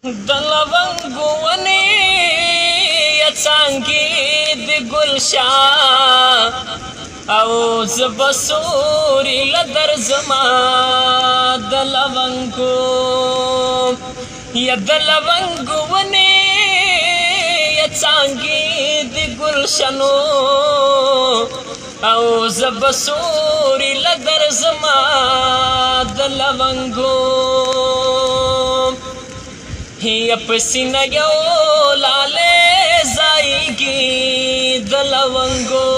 د لونګو ونې څانګې د ګلشاه او زه به سوري له درځمه د لونګو یا د لونګو ونې څانګې د ګلشنو او زه به سوري له درځمه د لونګو یا پسینه یو لاله ځایږي د لونګو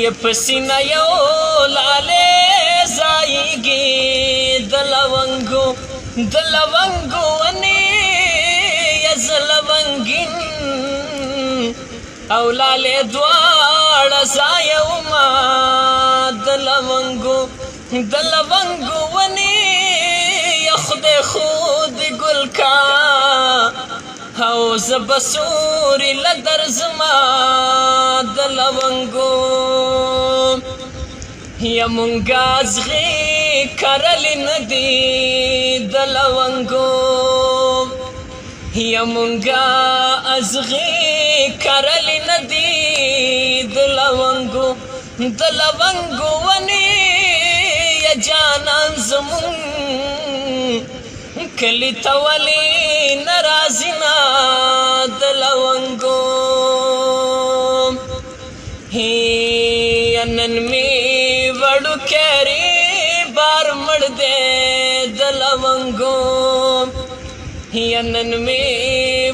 یا پسینه یو لاله ځایږي د لونګو ونې یا زه لونګین او لاله دواړه ځایه ومه د لونګو ونې یا خدای خود گل کا او زه به سوري له درځمه د لونګو یا مونږه ازغې کرلې نه دي د لونګو یا مونږه ازغې کرلې نه دي د لونګو ونې یا جانان زمون کلی ته ولې نه راځي نه د لونګو نن مې وړوکی بار مړ دی د لونګو نن مې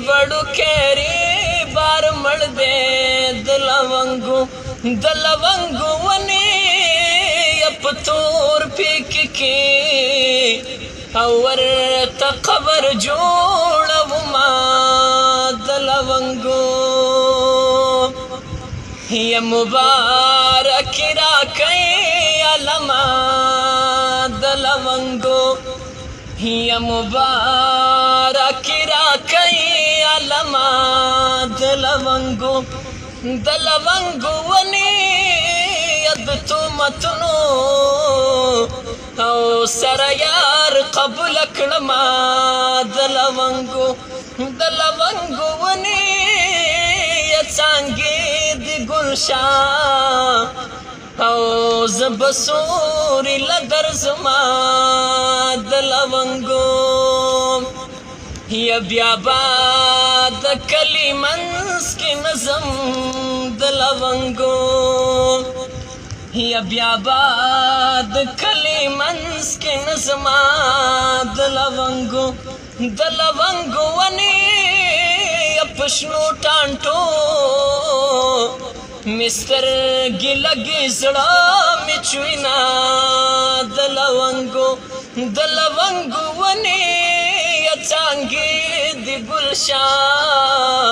وړوکی بار مړ دی د لونګو ونې یا په تور پیک کې او ورته قبر جوړومه د لونګو یا مبارک راکئ علمه د لونګو یا مبارک راکئ علمه د لونګو ونې یا د تهمتونو او سره یار قبول کړمه د لونګو ونې یا څانګې د ګلشاه او زه به سوري له درځمه د لونګو یا بیا به د کلي منځ کې نظم د لونګو یا بیا به د کلي منځ کې نظمه د لونګو ونې یا په شنو ټانټو مې سترګې لګې زړه مې چوینه د لونګو ونې یا څانګې د ګلشاه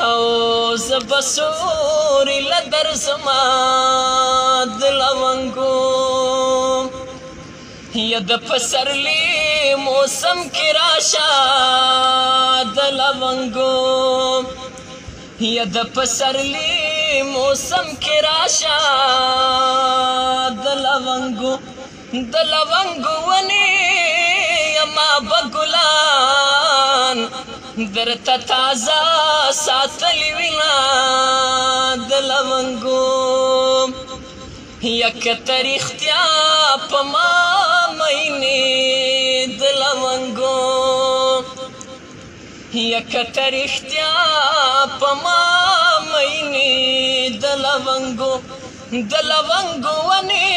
او زه به سوري له درځمه د لونګو یا د پسرلي موسم کې راشه د لونګو یا د پسرلي موسم کې راشه د لونګو ونې یا ما به ګلان درته تازه ساتلي وینه د لونګو یا که ته رښتیا په ما مینې د لونګو یا که ته رښتیا په ما مینې د لونګو ونې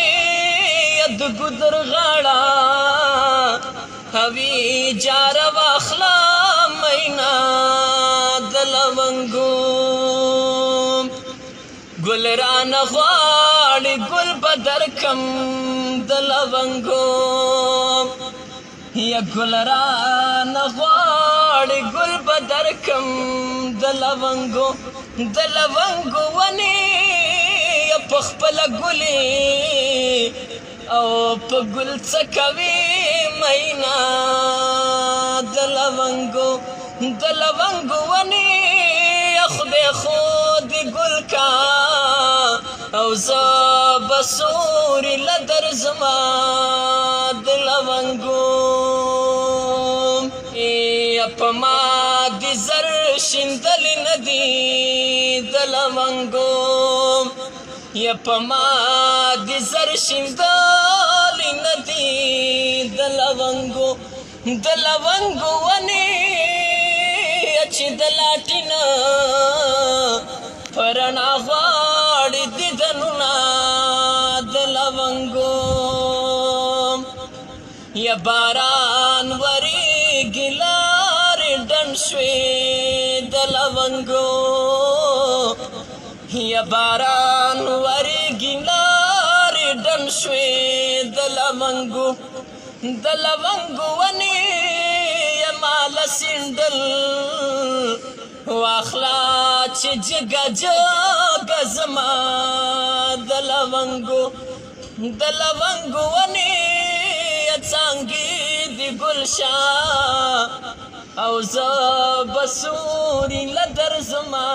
یا د ګودر غاړه هوي جاره واخله مینا د لونګو ګل رانه غواړي ګل به درکم د لونګو یا ګل رانه غواړي ګل به درکم د لونګو ونې یا په خپله ګلې او په ګل څه کوي مینا د لونګو ونې یا خدای خود ګل کا او زه به سوري له درځمه د لونګو په ما د زر شیندلې نه دي د لونګو یا په ما د زر شیندلې نه دي د لونګو ونې چې د لاټې نه په رڼا غواړي دیدنونه د لونګو یا باران ورېږي لارې ډنډ شوې د لونګو یا باران ورېږي لارې ډنډ شوې د لونګو ونې یا ماله سینډل واخلا چې جګه جګه زما د لونګو ونې څانګې د ګلشاه او زه به سوري له درځمه